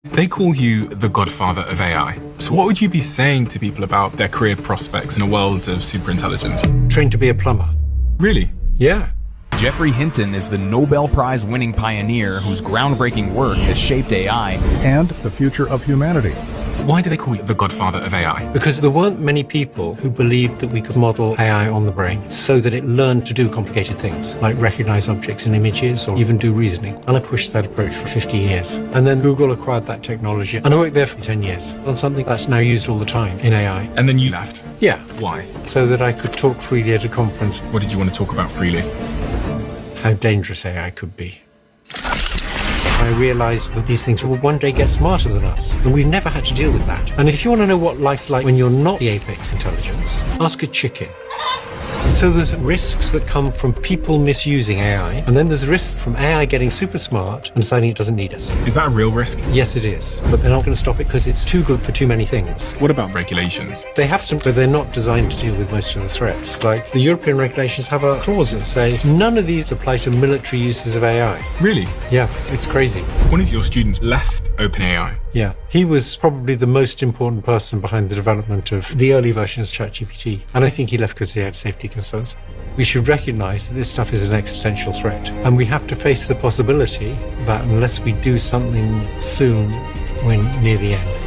They call you the godfather of AI. So what would you be saying to people about their career prospects in a world of superintelligence? Trained to be a plumber. Really? Yeah. Geoffrey Hinton is the Nobel Prize-winning pioneer whose groundbreaking work has shaped AI and the future of humanity. Why do they call you the godfather of AI? Because there weren't many people who believed that we could model AI on the brain so that it learned to do complicated things, like recognize objects in images or even do reasoning. And I pushed that approach for 50 years. And then Google acquired that technology. And I worked there for 10 years on something that's now used all the time in AI. And then you left? Yeah. Why? So that I could talk freely at a conference. What did you want to talk about freely? How dangerous AI could be. I realized that these things will one day get smarter than us, and we've never had to deal with that. And if you want to know what life's like when you're not the apex intelligence, ask a chicken. So there's risks that come from people misusing AI, and then there's risks from AI getting super smart and deciding it doesn't need us. Is that a real risk? Yes, it is, but they're not going to stop it because it's too good for too many things. What about regulations? They have some, but they're not designed to deal with most of the threats. Like the European regulations have a clause that say none of these apply to military uses of AI. Really? Yeah, it's crazy. One of your students left OpenAI. Yeah, he was probably the most important person behind the development of the early versions of ChatGPT. And I think he left because he had safety concerns. We should recognize that this stuff is an existential threat. And we have to face the possibility that unless we do something soon, we're near the end.